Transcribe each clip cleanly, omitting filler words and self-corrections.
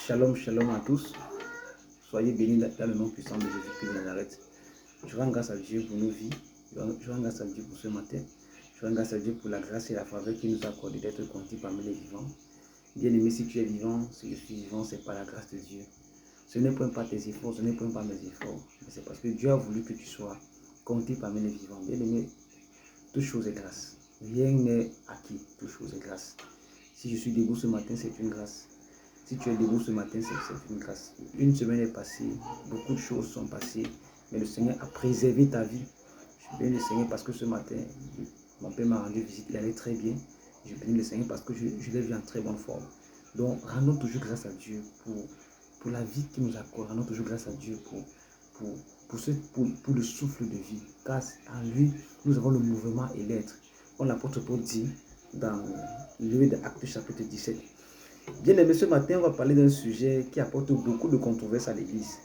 Shalom, shalom à tous. Soyez bénis dans le nom puissant de Jésus-Christ de Nazareth. Je rends grâce à Dieu pour nos vies. Je rends grâce à Dieu pour ce matin. Je rends grâce à Dieu pour la grâce et la faveur qu'il nous a accordé d'être comptés parmi les vivants. Bien-aimé, si tu es vivant, si je suis vivant, c'est par la grâce de Dieu. Ce n'est point pas tes efforts, ce n'est point pas mes efforts, mais c'est parce que Dieu a voulu que tu sois compté parmi les vivants. Bien-aimé, toute chose est grâce. Rien n'est acquis, toute chose est grâce. Si je suis debout ce matin, c'est une grâce. Si tu es debout ce matin, c'est une grâce. Une semaine est passée, beaucoup de choses sont passées, mais le Seigneur a préservé ta vie. Je bénis le Seigneur parce que ce matin, mon père m'a rendu visite, il allait très bien. Je bénis le Seigneur parce que je l'ai vu en très bonne forme. Donc, rendons toujours grâce à Dieu pour la vie qu'il nous accorde. Rendons toujours grâce à Dieu pour le souffle de vie. Car en lui, nous avons le mouvement et l'être. Comme l'apôtre Paul dit dans le livre d'Actes chapitre 17. Bien aimé, ce matin, on va parler d'un sujet qui apporte beaucoup de controverses à l'église.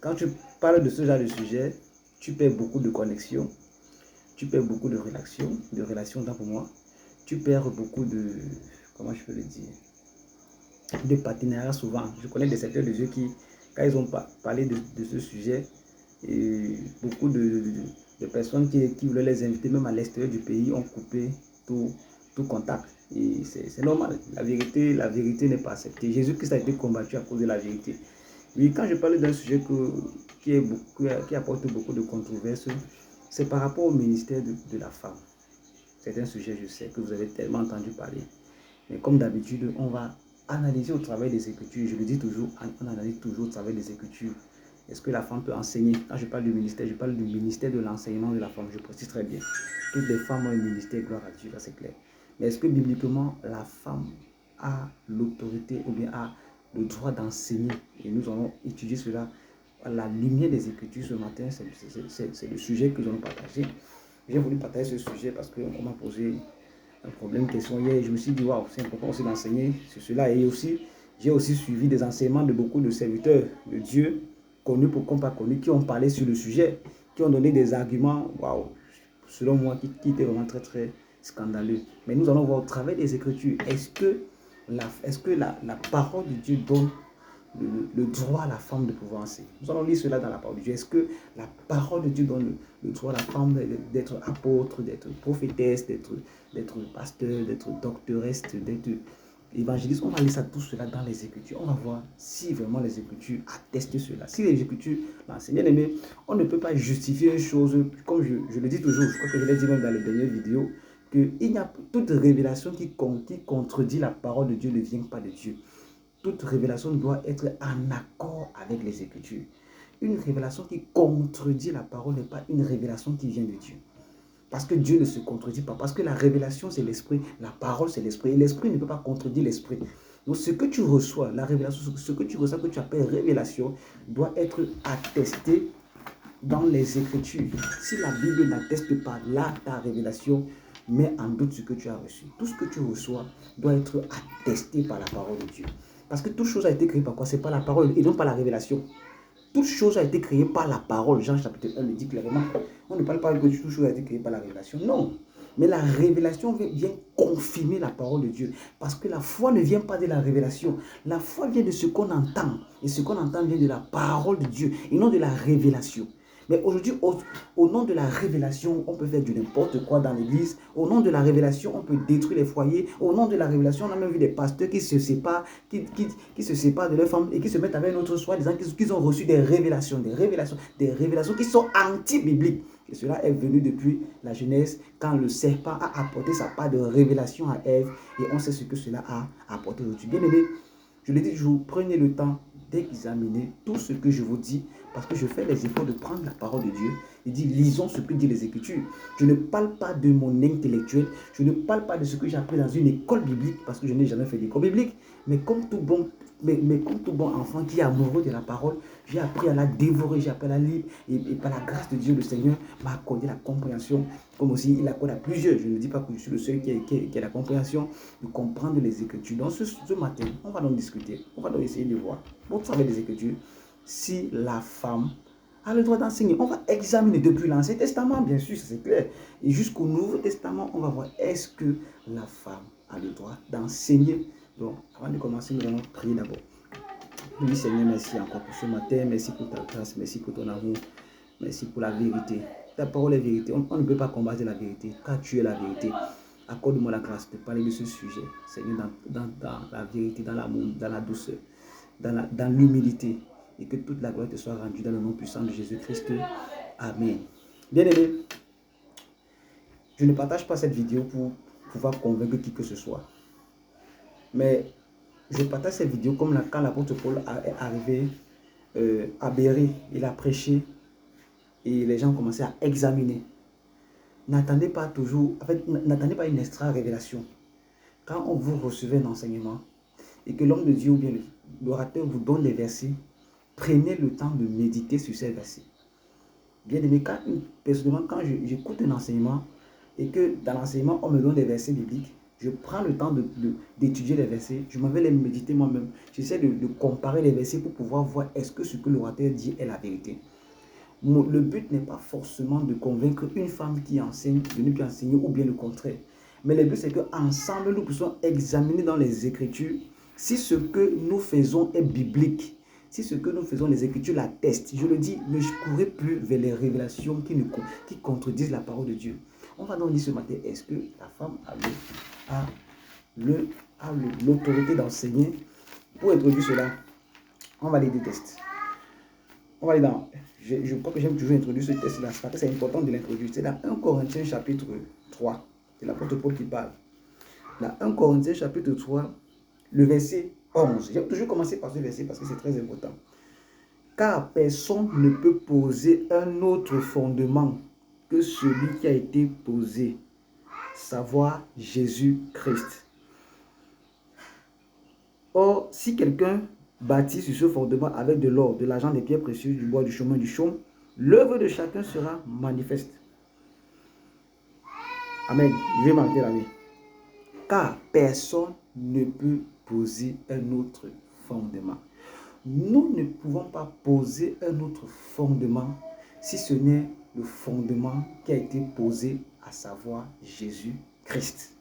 Quand tu parles de ce genre de sujet, tu perds beaucoup de connexions, tu perds beaucoup de relations dans pour moi, tu perds beaucoup de, comment je peux le dire, de partenariats souvent. Je connais des secteurs de Dieu qui, quand ils ont parlé de ce sujet, et beaucoup de personnes qui voulaient les inviter, même à l'extérieur du pays, ont coupé tout contact. Et c'est normal. La vérité n'est pas acceptée. Jésus-Christ a été combattu à cause de la vérité. Oui, quand je parle d'un sujet qui apporte beaucoup de controverses, c'est par rapport au ministère de la femme. C'est un sujet, je sais, que vous avez tellement entendu parler. Mais comme d'habitude, on va analyser au travers des Écritures. Je le dis toujours, on analyse toujours au travers des Écritures. Est-ce que la femme peut enseigner? Quand je parle du ministère, je parle du ministère de l'enseignement de la femme. Je précise très bien. Toutes les femmes ont un ministère, gloire à Dieu, là c'est clair. Mais est-ce que bibliquement, la femme a l'autorité ou bien a le droit d'enseigner? Et nous allons étudier cela à la lumière des Écritures ce matin. C'est le sujet que nous allons partager. J'ai voulu partager ce sujet parce qu'on m'a posé un problème, question hier. Et je me suis dit, waouh, c'est important aussi d'enseigner sur cela. Et aussi, j'ai aussi suivi des enseignements de beaucoup de serviteurs de Dieu, connus pour comme pas connus, qui ont parlé sur le sujet, qui ont donné des arguments, waouh, selon moi, qui étaient vraiment très, très scandaleux. Mais nous allons voir au travers des Écritures, est-ce que la parole de Dieu donne le droit à la femme de pouvoir enseigner? Nous allons lire cela dans la parole de Dieu. Est-ce que la parole de Dieu donne le droit à la femme d'être apôtre, d'être prophétesse, d'être pasteur, d'être doctoresse, d'être évangéliste? On va lire ça, tout cela dans les Écritures. On va voir si vraiment les Écritures attestent cela. Si les Écritures l'enseignent. Bien aimé, on ne peut pas justifier une chose, comme je le dis toujours, je crois que je l'ai dit même dans les dernières vidéos, qu'il n'y a toute révélation qui contredit la parole de Dieu ne vient pas de Dieu. Toute révélation doit être en accord avec les Écritures. Une révélation qui contredit la parole n'est pas une révélation qui vient de Dieu. Parce que Dieu ne se contredit pas. Parce que la révélation, c'est l'esprit. La parole, c'est l'esprit. Et l'esprit ne peut pas contredire l'esprit. Donc, ce que tu reçois, la révélation, ce que tu reçois, que tu appelles révélation, doit être attesté dans les Écritures. Si la Bible n'atteste pas là ta révélation, mets en doute ce que tu as reçu. Tout ce que tu reçois doit être attesté par la parole de Dieu. Parce que toute chose a été créée par quoi? C'est par la parole et non par la révélation. Toute chose a été créée par la parole. Jean chapitre 1 le dit clairement. On ne parle pas que toute chose a été créée par la révélation. Non. Mais la révélation vient confirmer la parole de Dieu. Parce que la foi ne vient pas de la révélation. La foi vient de ce qu'on entend. Et ce qu'on entend vient de la parole de Dieu et non de la révélation. Mais aujourd'hui, au nom de la révélation, on peut faire du n'importe quoi dans l'église. Au nom de la révélation, on peut détruire les foyers. Au nom de la révélation, on a même vu des pasteurs qui se séparent, qui se séparent de leurs femmes et qui se mettent avec un autre soi, disant qu'ils ont reçu des révélations qui sont anti-bibliques. Et cela est venu depuis la Genèse, quand le serpent a apporté sa part de révélation à Ève. Et on sait ce que cela a apporté aujourd'hui. Bien aimé, je le dis toujours, prenez le temps d'examiner tout ce que je vous dis, parce que je fais les efforts de prendre la parole de Dieu et dire, lisons ce que disent les Écritures. Je ne parle pas de mon intellectuel, je ne parle pas de ce que j'ai appris dans une école biblique, parce que je n'ai jamais fait d'école biblique, mais comme tout bon enfant qui est amoureux de la parole, j'ai appris à la dévorer, j'ai appris à la lire, et par la grâce de Dieu, le Seigneur m'a accordé la compréhension, comme aussi il accorde à plusieurs. Je ne dis pas que je suis le seul qui a la compréhension de comprendre les Écritures. Donc ce matin, on va donc discuter, on va donc essayer de voir, au travers des Écritures, si la femme a le droit d'enseigner. On va examiner depuis l'Ancien Testament, bien sûr, c'est clair, et jusqu'au Nouveau Testament, on va voir est-ce que la femme a le droit d'enseigner. Donc, avant de commencer, nous allons prier d'abord. Oui, Seigneur, merci encore pour ce matin. Merci pour ta grâce. Merci pour ton amour. Merci pour la vérité. Ta parole est vérité. On ne peut pas combattre la vérité, car tu es la vérité. Accorde-moi la grâce de parler de ce sujet, Seigneur, dans la vérité, dans l'amour, dans la douceur, dans l'humilité. Et que toute la gloire te soit rendue dans le nom puissant de Jésus-Christ. Amen. Bien-aimé, je ne partage pas cette vidéo pour pouvoir convaincre qui que ce soit. Mais je partage cette vidéo comme quand l'apôtre Paul est arrivé à Béret. Il a prêché et les gens ont commencé à examiner. N'attendez pas toujours, en fait, n'attendez pas une extra révélation. Quand on vous recevez un enseignement et que l'homme de Dieu ou bien l'orateur vous donne des versets, prenez le temps de méditer sur ces versets. Bien aimé, personnellement, quand j'écoute un enseignement et que dans l'enseignement, on me donne des versets bibliques, je prends le temps d'étudier les versets, je m'en vais les méditer moi-même. J'essaie de comparer les versets pour pouvoir voir est-ce que ce que l'orateur dit est la vérité. Le but n'est pas forcément de convaincre une femme qui enseigne de ne plus enseigner ou bien le contraire. Mais le but c'est qu'ensemble nous puissions examiner dans les Écritures si ce que nous faisons est biblique. Si ce que nous faisons, les Écritures l'attestent. Je le dis, ne courez plus vers les révélations qui contredisent la parole de Dieu. On va donc dire ce matin, est-ce que la femme a l'autorité d'enseigner? Pour introduire cela, on va aller des tests. On va aller dans... Je crois que j'aime toujours introduire ce test-là, parce que c'est important de l'introduire. C'est dans 1 Corinthiens chapitre 3. C'est l'apôtre Paul qui parle. Dans 1 Corinthiens chapitre 3, le verset 11. J'ai toujours commencé par ce verset parce que c'est très important. Car personne ne peut poser un autre fondement que celui qui a été posé, savoir Jésus-Christ. Or, si quelqu'un bâti sur ce fondement avec de l'or, de l'argent, des pierres précieuses, du bois, du chemin, du chaume, l'œuvre de chacun sera manifeste. Amen. Je vais m'arrêter là. Car personne ne peut poser un autre fondement. Nous ne pouvons pas poser un autre fondement si ce n'est le fondement qui a été posé, à savoir Jésus-Christ.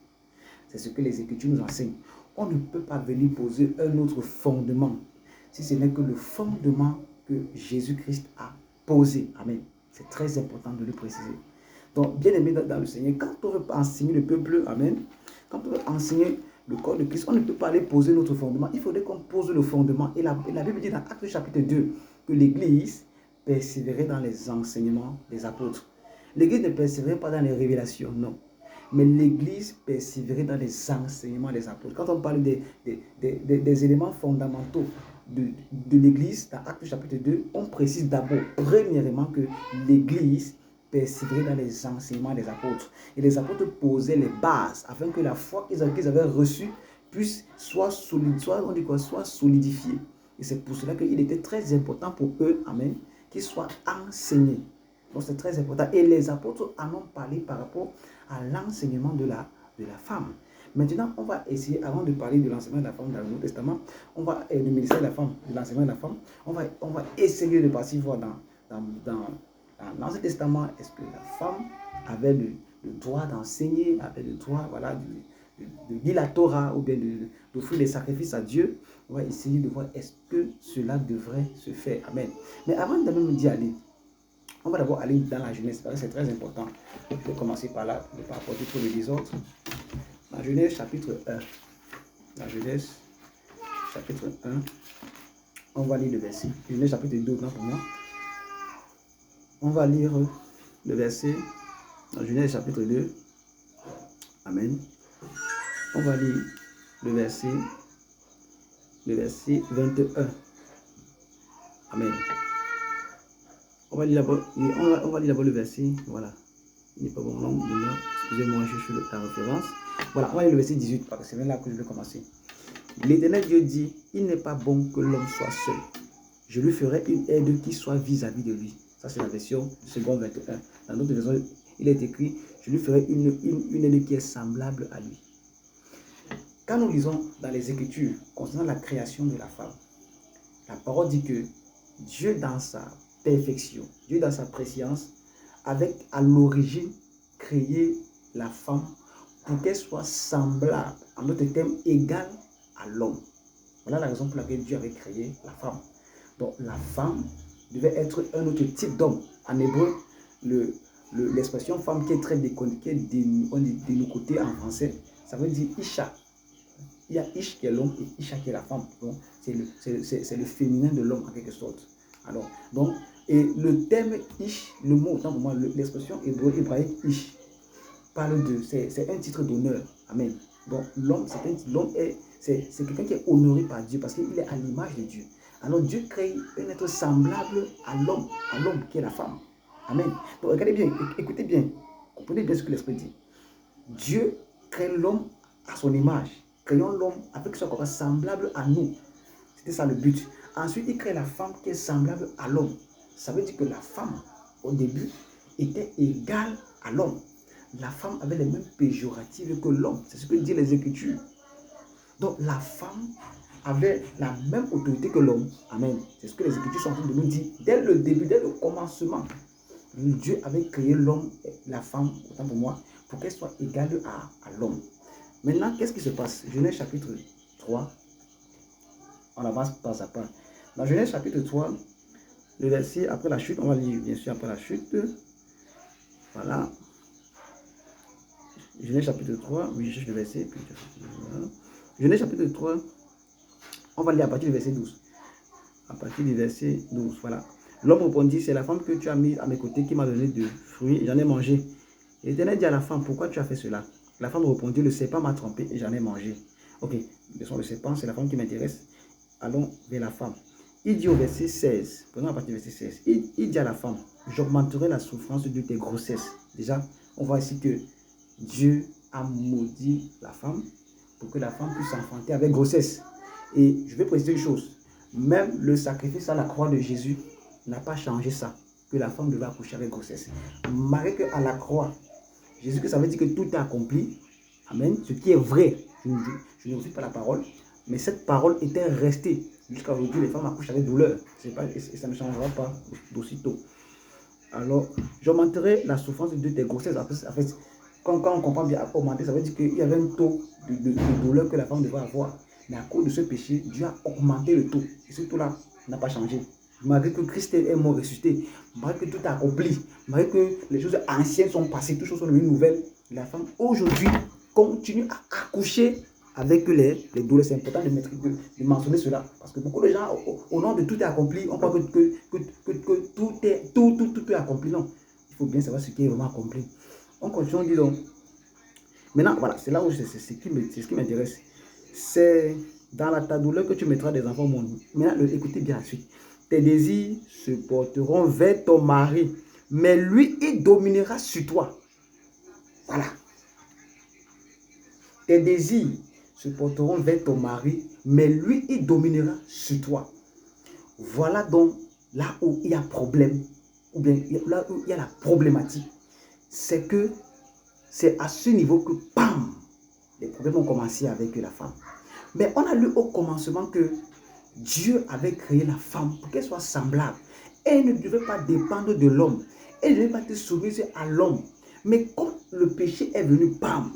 C'est ce que les Écritures nous enseignent. On ne peut pas venir poser un autre fondement si ce n'est que le fondement que Jésus-Christ a posé. Amen. C'est très important de le préciser. Donc, bien aimé dans le Seigneur, quand on veut enseigner le peuple, amen, quand on veut enseigner le corps de Christ, on ne peut pas aller poser notre fondement. Il faudrait qu'on pose le fondement. Et la Bible dit dans Actes chapitre 2 que l'Église persévérait dans les enseignements des apôtres. L'Église ne persévérait pas dans les révélations, non. Mais l'Église persévérait dans les enseignements des apôtres. Quand on parle des éléments fondamentaux de l'Église, dans Actes chapitre 2, on précise d'abord, premièrement, que l'Église persévérer dans les enseignements des apôtres. Et les apôtres posaient les bases afin que la foi qu'ils avaient reçue puisse soit solidifiée. Et c'est pour cela qu'il était très important pour eux, amen, qu'ils soient enseignés. Donc c'est très important. Et les apôtres en ont parlé par rapport à l'enseignement de la femme. Maintenant, on va essayer, avant de parler de l'enseignement de la femme dans le Nouveau Testament, on va, le ministère de la femme, de l'enseignement de la femme, on va essayer de passer voir dans l'Ancien Testament, est-ce que la femme avait le droit d'enseigner, avait le droit, voilà, de lire la Torah ou bien d'offrir des sacrifices à Dieu? On va essayer de voir est-ce que cela devrait se faire. Amen. Mais avant de même dire aller, on va d'abord aller dans la Genèse, parce que c'est très important. Je vais commencer par là, pour ne pas apporter trop de désordre. La Genèse chapitre 1. La Genèse chapitre 1. On va lire le verset. Genèse chapitre 2, non pour moi. On va lire le verset dans Genèse chapitre 2. Amen. On va lire le verset 21. Amen. On va lire d'abord le verset. Voilà. Il n'est pas bon long. Excusez-moi, je suis la référence. Voilà, on va lire le verset 18 parce que c'est là que je vais commencer. L'Éternel Dieu dit, il n'est pas bon que l'homme soit seul. Je lui ferai une aide qui soit vis-à-vis de lui. Ça, c'est la version seconde 21. Dans notre version, il est écrit, je lui ferai une aide qui est semblable à lui. Quand nous lisons dans les Écritures concernant la création de la femme, la parole dit que Dieu dans sa perfection, Dieu dans sa préscience, avait à l'origine créé la femme pour qu'elle soit semblable, en d'autres termes, égale à l'homme. Voilà la raison pour laquelle Dieu avait créé la femme. Donc la femme devait être un autre type d'homme. En hébreu, l'expression femme qui est très dénocotée en français, ça veut dire Isha. Il y a Ish qui est l'homme et Isha qui est la femme. Donc c'est le féminin de l'homme en quelque sorte. Alors, donc, et le terme Ish, le mot, autant pour moi, l'expression hébraïque Ish, parle de, c'est un titre d'honneur. Amen. Donc l'homme, c'est quelqu'un qui est honoré par Dieu parce qu'il est à l'image de Dieu. Alors Dieu crée un être semblable à l'homme qui est la femme. Amen. Donc regardez bien, écoutez bien, comprenez bien ce que l'Esprit dit. Dieu crée l'homme à son image. Créons l'homme avec son corps semblable à nous. C'était ça le but. Ensuite, il crée la femme qui est semblable à l'homme. Ça veut dire que la femme, au début, était égale à l'homme. La femme avait les mêmes péjoratives que l'homme. C'est ce que dit les Écritures. Donc la femme avait la même autorité que l'homme. Amen. C'est ce que les Écritures sont en train de nous dire. Dès le début, dès le commencement, Dieu avait créé l'homme et la femme, autant pour moi, pour qu'elle soit égale à l'homme. Maintenant, qu'est-ce qui se passe? Genèse chapitre 3. On avance pas à pas. Dans Genèse chapitre 3, le verset après la chute, on va lire bien sûr après la chute. Voilà. Genèse chapitre 3, oui, je cherche le verset. Puis, voilà. Genèse chapitre 3, on va lire à partir du verset 12. À partir du verset 12, voilà. L'homme répondit, c'est la femme que tu as mise à mes côtés qui m'a donné de fruits et j'en ai mangé. Et l'Éternel dit à la femme, pourquoi tu as fait cela? La femme répondit, le serpent m'a trompé et j'en ai mangé. Ok, le serpent, c'est la femme qui m'intéresse. Allons vers la femme. Il dit au verset 16, prenons à partir du verset 16, il dit à la femme, j'augmenterai la souffrance de tes grossesses. Déjà, on voit ici que Dieu a maudit la femme pour que la femme puisse enfanter avec grossesse. Et je vais préciser une chose, même le sacrifice à la croix de Jésus n'a pas changé ça, que la femme devait accoucher avec grossesse. Malgré qu'à la croix, Jésus, que ça veut dire que tout est accompli, amen, ce qui est vrai, je ne refuse pas la parole, mais cette parole était restée. Jusqu'à aujourd'hui, les femmes accouchent avec douleur. Et ça ne changera pas d'aussitôt. Alors, j'augmenterai la souffrance de tes grossesses. En fait, quand on comprend bien augmenter, ça veut dire qu'il y avait un taux de douleur que la femme devait avoir. Mais à cause de ce péché, Dieu a augmenté le taux. Et ce taux-là n'a pas changé. Malgré que Christ est mort ressuscité, malgré que tout est accompli, malgré que les choses anciennes sont passées, toutes choses sont devenues nouvelles, la femme aujourd'hui continue à accoucher avec les douleurs. C'est important de mentionner cela. Parce que beaucoup de gens, au nom de tout est accompli, on croit que tout est accompli. Non, il faut bien savoir ce qui est vraiment accompli. On continue, on dit donc. Maintenant, voilà, c'est là où c'est ce qui m'intéresse. C'est dans ta douleur que tu mettras des enfants au monde. Maintenant, écoutez bien la suite. Tes désirs se porteront vers ton mari, mais lui, il dominera sur toi. Voilà. Tes désirs se porteront vers ton mari, mais lui, il dominera sur toi. Voilà donc là où il y a problème, ou bien là où il y a la problématique. C'est que c'est à ce niveau que, bam, les problèmes ont commencé avec la femme. Mais on a lu au commencement que Dieu avait créé la femme pour qu'elle soit semblable. Elle ne devait pas dépendre de l'homme. Elle ne devait pas être soumise à l'homme. Mais quand le péché est venu, bam,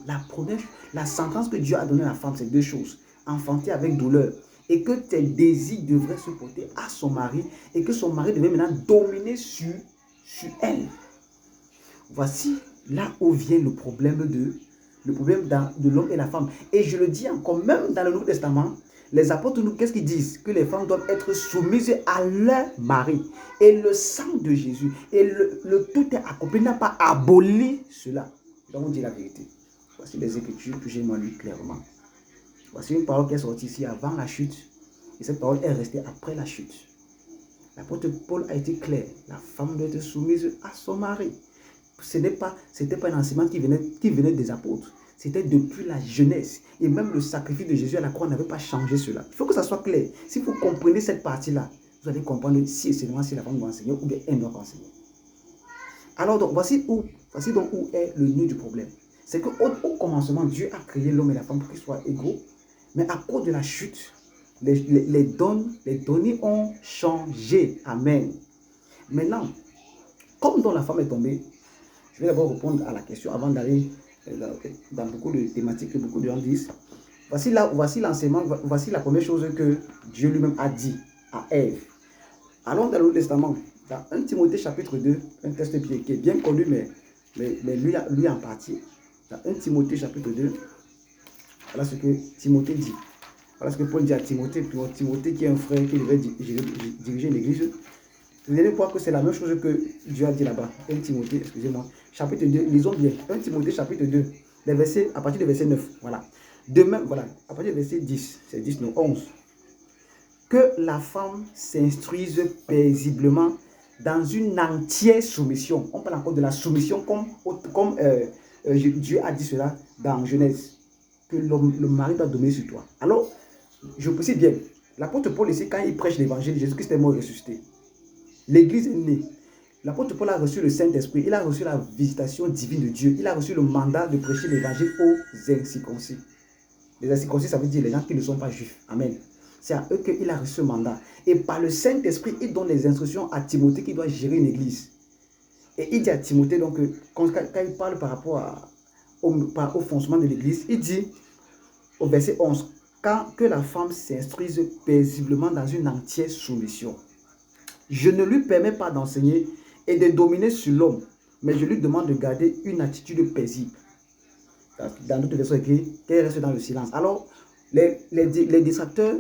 la sentence que Dieu a donnée à la femme, c'est deux choses. Enfanter avec douleur. Et que tes désirs devraient se porter à son mari. Et que son mari devait maintenant dominer sur elle. Voici là où vient le problème de l'homme et la femme. Et je le dis encore, même dans le Nouveau Testament, les apôtres, qu'est-ce qu'ils disent? Que les femmes doivent être soumises à leur mari. Et le sang de Jésus, et le tout est accompli, n'a pas aboli cela. Donc on dit la vérité. Voici les Écritures que j'ai lues clairement. Voici une parole qui est sortie ici avant la chute. Et cette parole est restée après la chute. L'apôtre Paul a été clair. La femme doit être soumise à son mari. C'était pas un enseignement qui venait des apôtres. C'était depuis la jeunesse. Et même le sacrifice de Jésus à la croix n'avait pas changé cela. Il faut que ça soit clair. Si vous comprenez cette partie-là, vous allez comprendre si et seulement si la femme doit enseigner ou bien elle doit enseigner. Alors, donc, voici donc où est le nœud du problème. C'est qu'au commencement, Dieu a créé l'homme et la femme pour qu'ils soient égaux. Mais à cause de la chute, les données ont changé. Amen. Maintenant, comme dans la femme est tombée, je vais d'abord répondre à la question avant d'aller dans beaucoup de thématiques que beaucoup de gens disent. Voici l'enseignement, voici la première chose que Dieu lui-même a dit à Ève. Allons dans le Nouveau Testament, dans 1 Timothée chapitre 2, un texte qui est bien connu, mais lui en partie. Dans 1 Timothée chapitre 2, voilà ce que Timothée dit. Voilà ce que Paul dit à Timothée. Timothée qui est un frère qui devait diriger une église. Vous allez voir que c'est la même chose que Dieu a dit là-bas. 1 Timothée, excusez-moi, chapitre 2, lisons bien. 1 Timothée chapitre 2, à partir du verset 9. Voilà. De même, voilà, à partir du verset 10, c'est 10, non, 11. Que la femme s'instruise paisiblement dans une entière soumission. On parle encore de la soumission comme Dieu a dit cela dans Genèse. Que le mari doit dominer sur toi. Alors, je précise bien, l'apôtre Paul ici, quand il prêche l'évangile, Jésus-Christ est mort et ressuscité. L'église est née. L'apôtre Paul a reçu le Saint-Esprit, il a reçu la visitation divine de Dieu, il a reçu le mandat de prêcher l'évangile aux incirconcis. Les incirconcis, ça veut dire les gens qui ne sont pas juifs. Amen. C'est à eux qu'il a reçu ce mandat. Et par le Saint-Esprit, il donne les instructions à Timothée qui doit gérer une église. Et il dit à Timothée, donc, quand il parle par rapport au fonctionnement de l'église, il dit au verset 11, que la femme s'instruise paisiblement dans une entière soumission. Je ne lui permets pas d'enseigner et de dominer sur l'homme, mais je lui demande de garder une attitude paisible. Dans d'autres versions écrites, qu'elle reste dans le silence. Alors, les détracteurs,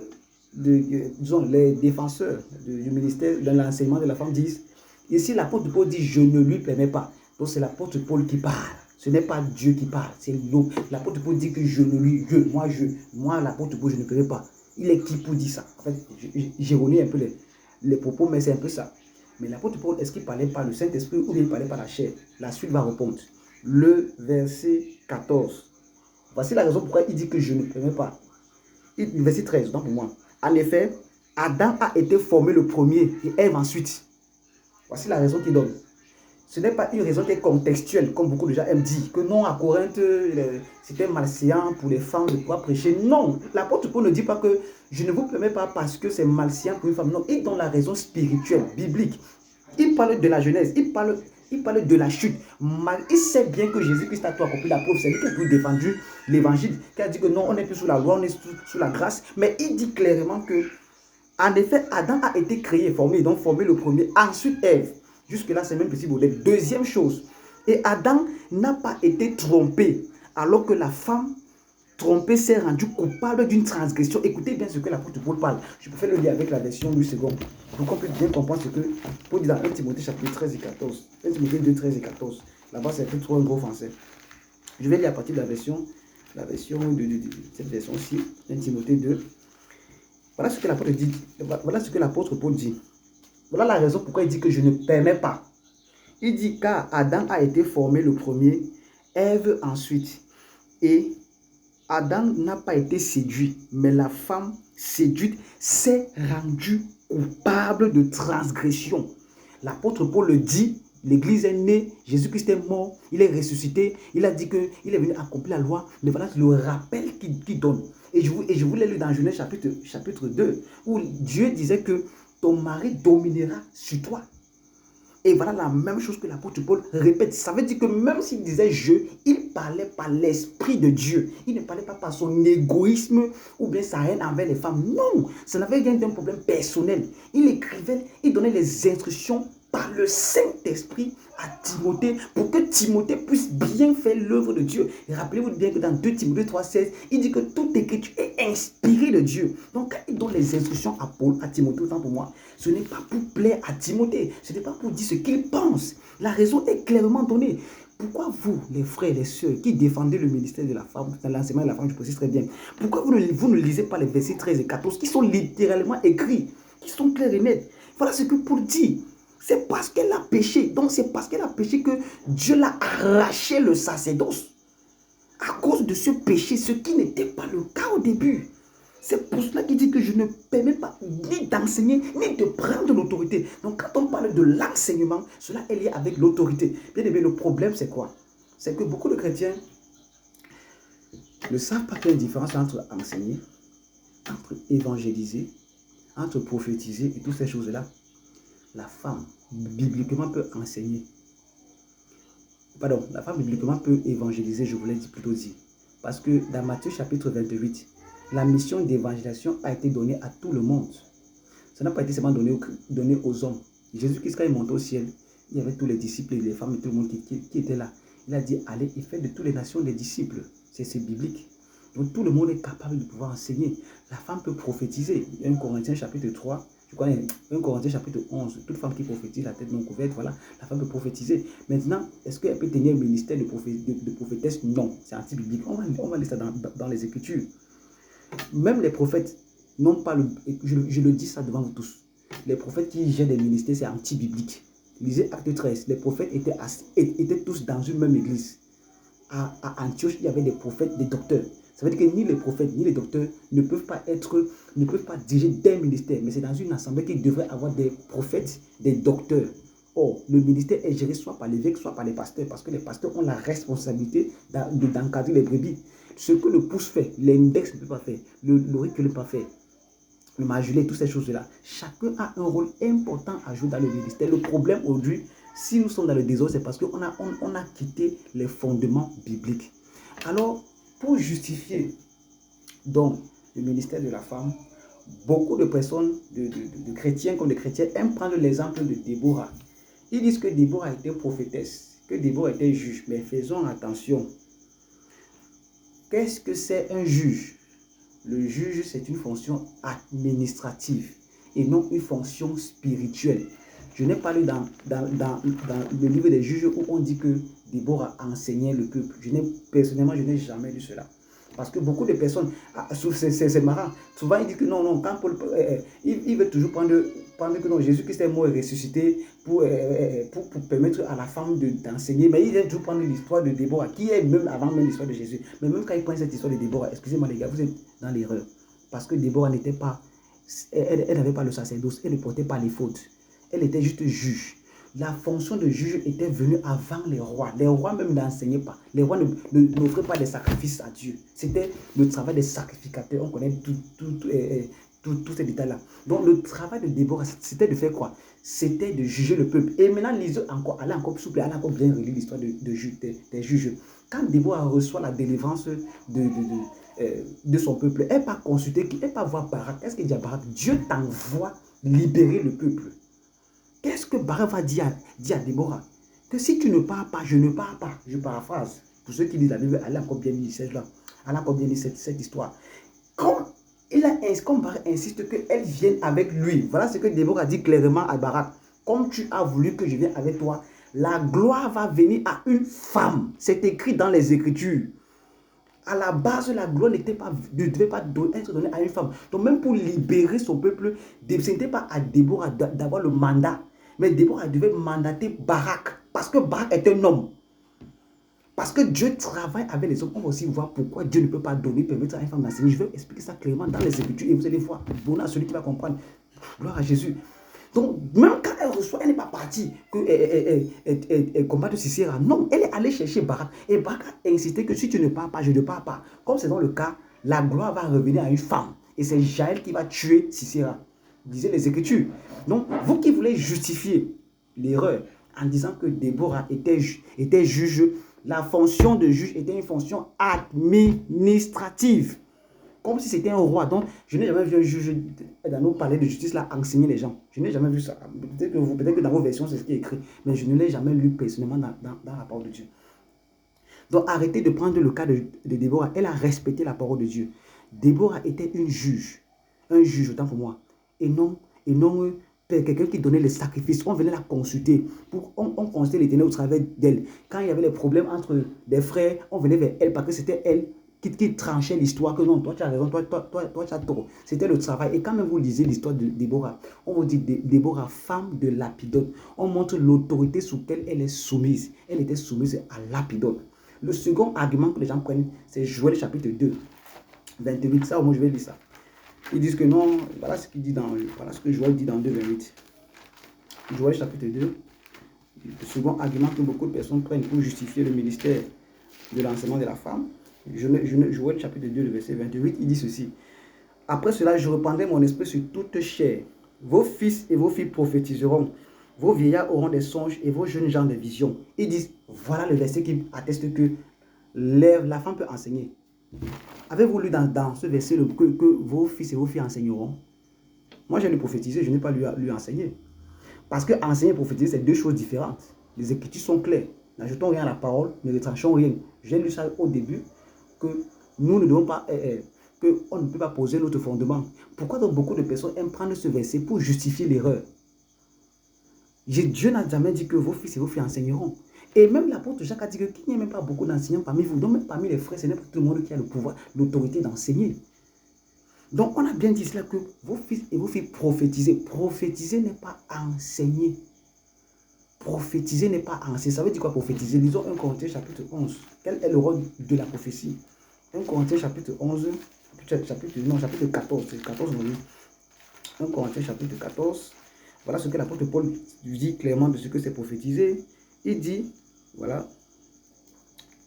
disons, les défenseurs du ministère de l'enseignement de la femme disent, ici l'apôtre Paul dit, je ne lui permets pas. Donc c'est l'apôtre Paul qui parle. Ce n'est pas Dieu qui parle, c'est l'homme. L'apôtre Paul dit que moi l'apôtre Paul, je ne permets pas. Il est qui pour dire ça? En fait, j'ironie un peu les propos, mais c'est un peu ça. Mais l'apôtre Paul, est-ce qu'il parlait par le Saint-Esprit ou bien il parlait par la chair? La suite va répondre. Le verset 14. Voici la raison pourquoi il dit que je ne permets pas. Verset 13, donc pour moi. En effet, Adam a été formé le premier et Ève ensuite. Voici la raison qu'il donne. Ce n'est pas une raison qui est contextuelle, comme beaucoup de gens aiment dire, que non, à Corinthe, c'était malséant pour les femmes de pouvoir prêcher. Non, l'apôtre Paul ne dit pas que je ne vous permets pas parce que c'est malséant pour une femme. Non, il donne la raison spirituelle, biblique. Il parle de la Genèse, il parle de la chute. Il sait bien que Jésus-Christ a tout accompli la preuve. C'est lui qui a tout défendu l'évangile, qui a dit que non, on n'est plus sous la loi, on est sous la grâce. Mais il dit clairement que, en effet, Adam a été créé et formé, donc formé le premier, ensuite Ève. Jusque-là, c'est même possible. Deuxième chose, et Adam n'a pas été trompé, alors que la femme trompée s'est rendue coupable d'une transgression. Écoutez bien ce que l'apôtre Paul parle. Je préfère le lire avec la version Louis II, pour qu'on puisse bien comprendre ce que Paul dit dans 1 Timothée chapitre 13 et 14. 1 Timothée 2, 13 et 14. Là-bas, c'est écrit trop un gros français. Je vais lire à partir de la version de cette version-ci, 1 Timothée 2. Voilà ce que l'apôtre dit. Voilà ce que l'apôtre Paul dit. Voilà la raison pourquoi il dit que je ne permets pas. Il dit car Adam a été formé le premier, Ève ensuite. Et Adam n'a pas été séduit, mais la femme séduite s'est rendue coupable de transgression. L'apôtre Paul le dit, l'église est née, Jésus-Christ est mort, il est ressuscité, il a dit qu'il est venu accomplir la loi, mais voilà le rappel qu'il donne. Et je vous l'ai lu dans Genèse chapitre 2, où Dieu disait que ton mari dominera sur toi. Et voilà la même chose que l'apôtre Paul répète. Ça veut dire que même s'il disait je, il parlait par l'Esprit de Dieu. Il ne parlait pas par son égoïsme ou bien sa haine envers les femmes. Non, ça n'avait rien d'un problème personnel. Il écrivait, il donnait les instructions par le Saint-Esprit à Timothée pour que Timothée puisse bien faire l'œuvre de Dieu. Et rappelez-vous bien que dans 2 Timothée 3,16, il dit que toute écriture est inspirée de Dieu. Donc quand il donne les instructions à Timothée, autant pour moi, ce n'est pas pour plaire à Timothée, ce n'est pas pour dire ce qu'il pense. La raison est clairement donnée. Pourquoi vous, les frères et les sœurs, qui défendez le ministère de la femme, dans l'enseignement de la femme, je précise très bien, pourquoi vous ne lisez pas les versets 13 et 14 qui sont littéralement écrits, qui sont clairs et nets? Voilà ce que Paul dit. C'est parce qu'elle a péché. Donc c'est parce qu'elle a péché que Dieu l'a arraché le sacerdoce. À cause de ce péché, ce qui n'était pas le cas au début. C'est pour cela qu'il dit que je ne permets pas ni d'enseigner, ni de prendre l'autorité. Donc quand on parle de l'enseignement, cela est lié avec l'autorité. Bien aimé, le problème c'est quoi? C'est que beaucoup de chrétiens ne savent pas qu'il y a une différence entre enseigner, entre évangéliser, entre prophétiser et toutes ces choses-là. La femme, bibliquement, peut enseigner. Pardon, la femme, bibliquement, peut évangéliser, je voulais plutôt dire. Parce que dans Matthieu chapitre 28, La mission d'évangélisation a été donnée à tout le monde. Ça n'a pas été seulement donné aux hommes. Jésus-Christ, quand il montait au ciel, il y avait tous les disciples, les femmes et tout le monde qui était là. Il a dit, allez et faites de toutes les nations des disciples. C'est biblique. Donc tout le monde est capable de pouvoir enseigner. La femme peut prophétiser. 1 Corinthiens chapitre 3, je crois, 1 Corinthiens chapitre 11, toute femme qui prophétise, la tête non couverte, voilà, la femme peut prophétiser. Maintenant, est-ce qu'elle peut tenir un ministère de prophétesse? Non, c'est anti-biblique. On va lire ça dans les Écritures. Même les prophètes n'ont pas le... Je le dis ça devant vous tous. Les prophètes qui gèrent des ministères, c'est anti-biblique. Lisez Acte 13. Les prophètes étaient tous dans une même église. À Antioche, il y avait des prophètes, des docteurs. Ça veut dire que ni les prophètes, ni les docteurs ne peuvent pas diriger des ministères. Mais c'est dans une assemblée qu'il devrait avoir des prophètes, des docteurs. Or, le ministère est géré soit par l'évêque, soit par les pasteurs. Parce que les pasteurs ont la responsabilité d'encadrer les brebis. Ce que le pouce fait, l'index ne peut pas faire, l'auricule ne peut pas faire, le majulet, toutes ces choses-là. Chacun a un rôle important à jouer dans le ministère. Le problème aujourd'hui, si nous sommes dans le désordre, c'est parce qu'on a quitté les fondements bibliques. Alors, pour justifier donc le ministère de la femme, beaucoup de personnes, de chrétiens comme de chrétiens, aiment prendre l'exemple de Déborah. Ils disent que Déborah était prophétesse, que Déborah était juge. Mais faisons attention. Qu'est-ce que c'est un juge? Le juge, c'est une fonction administrative et non une fonction spirituelle. Je n'ai pas lu dans le livre des juges où on dit que Déborah enseignait le peuple. Personnellement, je n'ai jamais lu cela. Parce que beaucoup de personnes, c'est marrant, souvent ils disent que non, quand Paul, il veut toujours prendre que non, Jésus-Christ est mort et ressuscité pour permettre à la femme d'enseigner, mais il vient toujours prendre l'histoire de Déborah, qui est même avant même l'histoire de Jésus. Mais même quand il prend cette histoire de Déborah, excusez-moi les gars, vous êtes dans l'erreur. Parce que Déborah n'était pas, elle n'avait pas le sacerdoce, elle ne portait pas les fautes. Elle était juste juge. La fonction de juge était venue avant les rois. Les rois même n'enseignaient pas. Les rois n'offraient pas des sacrifices à Dieu. C'était le travail des sacrificateurs. On connaît tous ces détails-là. Donc le travail de Déborah, c'était de faire quoi? C'était de juger le peuple. Et maintenant, allez encore souple, allez encore bien relire l'histoire des juges. Quand Déborah reçoit la délivrance de son peuple, elle va consulter qui? Elle va voir Barak. Qu'est-ce qu'il dit à Barak? Dieu t'envoie libérer le peuple. Qu'est-ce que Barak va dire à Déborah? Que si tu ne pars pas, je ne pars pas. Je paraphrase. Pour ceux qui lisent la Bible, allez encore bien lire cette histoire. Comme Barak insiste qu'elle vienne avec lui. Voilà ce que Déborah dit clairement à Barak. Comme tu as voulu que je vienne avec toi, la gloire va venir à une femme. C'est écrit dans les Écritures. À la base, la gloire ne devait pas être donnée à une femme. Donc même pour libérer son peuple, ce n'était pas à Déborah d'avoir le mandat. Mais Déborah devait mandater Barak. Parce que Barak est un homme. Parce que Dieu travaille avec les hommes. On va aussi voir pourquoi Dieu ne peut pas permettre à une femme d'enseigner. Je vais expliquer ça clairement dans les Écritures. Et vous allez voir, bon à celui qui va comprendre. Gloire à Jésus. Donc, même quand elle reçoit, elle n'est pas partie combattre Sisera. Non, elle est allée chercher Barak. Et Barak a insisté que si tu ne pars pas, je ne pars pas. Comme c'est dans le cas, la gloire va revenir à une femme. Et c'est Jaël qui va tuer Sisera. Disaient les Écritures. Donc, vous qui voulez justifier l'erreur en disant que Déborah était juge, la fonction de juge était une fonction administrative. Comme si c'était un roi. Donc, je n'ai jamais vu un juge dans nos palais de justice là enseigner les gens. Je n'ai jamais vu ça. Peut-être que dans vos versions, c'est ce qui est écrit. Mais je ne l'ai jamais lu personnellement dans la parole de Dieu. Donc, arrêtez de prendre le cas de Déborah. Elle a respecté la parole de Dieu. Déborah était une juge. Un juge, autant pour moi. Et non quelqu'un qui donnait les sacrifices. On venait la consulter. On consultait l'Éternel au travers d'elle. Quand il y avait des problèmes entre des frères, on venait vers elle parce que c'était elle qui tranchait l'histoire, que non, toi tu as raison, toi tu as tort. C'était le travail. Et quand même vous lisez l'histoire de Déborah, on vous dit Déborah, femme de Lapidote. On montre l'autorité sous laquelle elle est soumise. Elle était soumise à Lapidote. Le second argument que les gens prennent, c'est Joël chapitre 2, 28. Ça, au moins je vais lire ça. Ils disent que non, voilà ce que Joël dit dans 2, 28. Joël chapitre 2, le second argument que beaucoup de personnes prennent pour justifier le ministère de l'enseignement de la femme. Joël chapitre 2, le verset 28, il dit ceci. Après cela, je reprendrai mon esprit sur toute chair. Vos fils et vos filles prophétiseront. Vos vieillards auront des songes et vos jeunes gens des visions. Ils disent, voilà le verset qui atteste que la femme peut enseigner. Avez-vous lu dans ce verset que vos fils et vos filles enseigneront? Moi, j'ai lu prophétiser, je n'ai pas lu enseigner. Parce que enseigner et prophétiser, c'est deux choses différentes. Les Écritures sont claires. N'ajoutons rien à la parole, ne retranchons rien. J'ai lu ça au début, que nous ne devons pas, qu'on ne peut pas poser notre fondement. Pourquoi donc beaucoup de personnes aiment prendre ce verset pour justifier l'erreur? Dieu n'a jamais dit que vos fils et vos filles enseigneront. Et même l'apôtre Jacques a dit qu'il n'y a même pas beaucoup d'enseignants parmi vous. Donc même parmi les frères, ce n'est pas tout le monde qui a le pouvoir, l'autorité d'enseigner. Donc on a bien dit cela que vos fils et vos filles prophétiser. Prophétiser n'est pas enseigner. Prophétiser n'est pas enseigner. Ça veut dire quoi prophétiser? Lisons 1 Corinthiens chapitre 11. Quel est le rôle de la prophétie? 1 Corinthiens chapitre 11, chapitre 14. C'est 14 aujourd'hui. 1 Corinthiens chapitre 14. Voilà ce que l'apôtre Paul dit clairement de ce que c'est prophétiser. Il dit, voilà,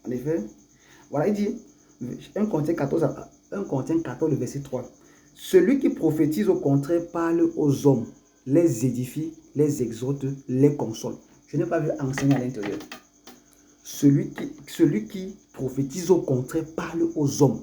en effet, voilà, il dit, 1 Corinthiens 14, 1 Corinthiens 14, le verset 3. Celui qui prophétise au contraire parle aux hommes, les édifie, les exhorte, les console. Je n'ai pas vu enseigner à l'intérieur. Celui qui prophétise au contraire parle aux hommes.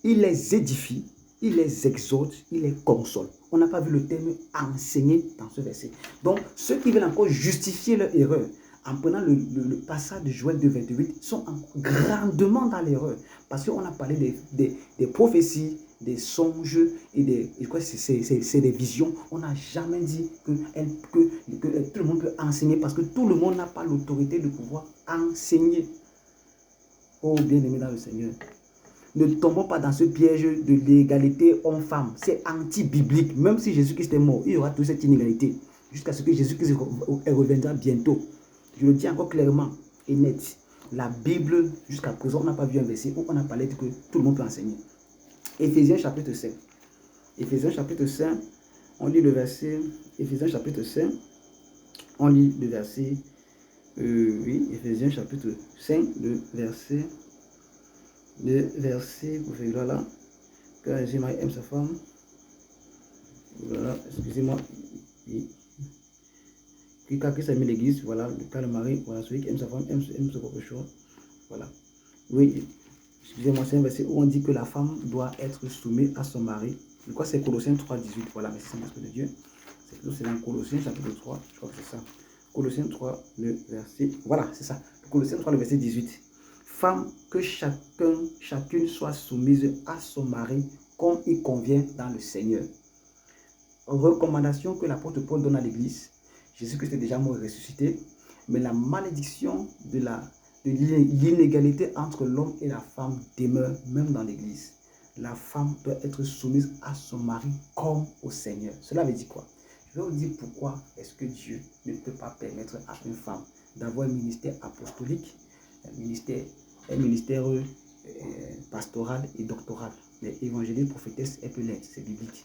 Il les édifie, il les exhorte, il les console. On n'a pas vu le terme enseigner dans ce verset. Donc, ceux qui veulent encore justifier leur erreur en prenant le passage de Joël 2,28 sont grandement dans l'erreur. Parce qu'on a parlé des prophéties, des songes et c'est des visions. On n'a jamais dit que tout le monde peut enseigner parce que tout le monde n'a pas l'autorité de pouvoir enseigner. Oh, bien-aimé dans le Seigneur. Ne tombons pas dans ce piège de l'égalité homme-femme. C'est anti-biblique. Même si Jésus-Christ est mort, il y aura toute cette inégalité. Jusqu'à ce que Jésus-Christ reviendra bientôt. Je le dis encore clairement et net. La Bible, jusqu'à présent, on n'a pas vu un verset où on a parlé de que tout le monde peut enseigner. Éphésiens chapitre 5. Éphésiens chapitre 5, on lit le verset. Éphésiens chapitre 5, on lit le verset. Oui, Éphésiens chapitre 5, le verset. Vous faites là, quand Jésus aime sa femme, voilà, excusez-moi, quand Christ a mis l'église, voilà, quand le mari, voilà, celui qui aime sa femme, aime sa propre chose, voilà. Oui, excusez-moi, c'est un verset où on dit que la femme doit être soumise à son mari. Je crois que c'est Colossiens 3, 18, voilà, mais c'est l'Esprit de Dieu. C'est dans Colossiens chapitre 3, je crois que c'est ça. Colossiens 3, le verset, voilà, c'est ça. Colossiens 3, le verset 18. Femme, que chacune soit soumise à son mari comme il convient dans le Seigneur. Recommandation que l'apôtre Paul donne à l'église. Jésus-Christ est déjà mort et ressuscité, mais la malédiction de l'inégalité entre l'homme et la femme demeure même dans l'église. La femme doit être soumise à son mari comme au Seigneur. Cela veut dire quoi? Je vais vous dire pourquoi est-ce que Dieu ne peut pas permettre à une femme d'avoir un ministère apostolique, un ministère pastoral et doctoral. Les évangélistes, prophétesses, elle peut l'être, c'est biblique.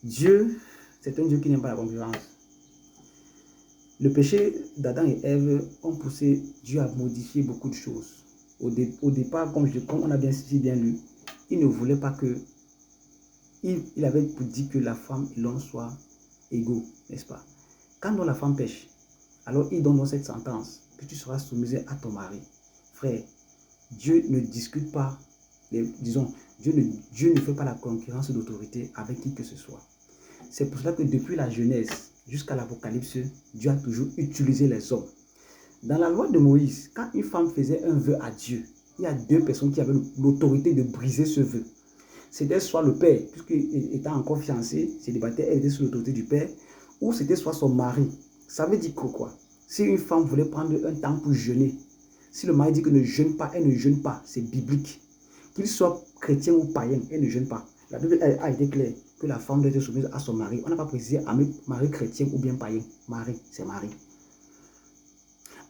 Dieu, c'est un Dieu qui n'aime pas la concurrence. Le péché d'Adam et Ève ont poussé Dieu à modifier beaucoup de choses. Au départ, comme on a bien lu, il ne voulait pas que... Il avait dit que la femme et l'homme soient égaux, n'est-ce pas? Quand la femme pêche, alors il donne cette sentence, que tu seras soumise à ton mari. Frère, Dieu ne discute pas, Dieu ne fait pas la concurrence d'autorité avec qui que ce soit. C'est pour cela que depuis la Genèse jusqu'à l'Apocalypse, Dieu a toujours utilisé les hommes. Dans la loi de Moïse, quand une femme faisait un vœu à Dieu, il y a deux personnes qui avaient l'autorité de briser ce vœu. C'était soit le père, puisqu'il était encore fiancé, célibataire, elle était sous l'autorité du père, ou c'était soit son mari. Ça veut dire quoi? Si une femme voulait prendre un temps pour jeûner, si le mari dit que ne jeûne pas, elle ne jeûne pas, c'est biblique. Qu'il soit chrétien ou païen, elle ne jeûne pas. La Bible a été claire que la femme doit être soumise à son mari. On n'a pas précisé à mari chrétien ou bien païen. Mari, c'est mari.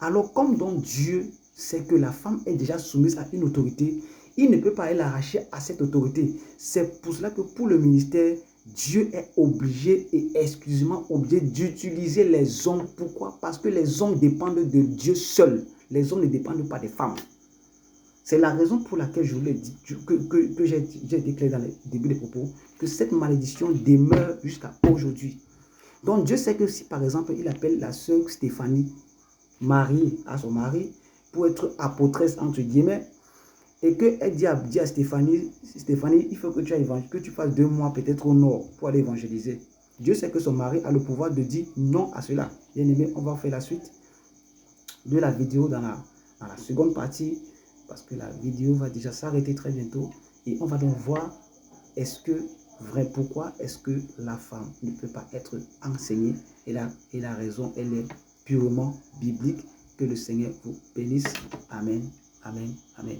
Alors, comme donc Dieu sait que la femme est déjà soumise à une autorité, il ne peut pas l'arracher à cette autorité. C'est pour cela que pour le ministère, Dieu est obligé et exclusivement obligé d'utiliser les hommes. Pourquoi? Parce que les hommes dépendent de Dieu seul. Les hommes ne dépendent pas des femmes. C'est la raison pour laquelle je vous l'ai dit, que j'ai déclaré dans le début des propos, que cette malédiction demeure jusqu'à aujourd'hui. Donc Dieu sait que si par exemple il appelle la sœur Stéphanie mariée à son mari pour être apôtresse entre guillemets, et qu'elle dit à Stéphanie, il faut que tu fasses 2 mois peut-être au nord pour aller évangéliser. Dieu sait que son mari a le pouvoir de dire non à cela. Bien aimé, on va faire la suite de la vidéo dans la seconde partie, parce que la vidéo va déjà s'arrêter très bientôt. Et on va donc voir pourquoi est-ce que la femme ne peut pas être enseignée. Et la raison, elle est purement biblique. Que le Seigneur vous bénisse. Amen, amen, amen.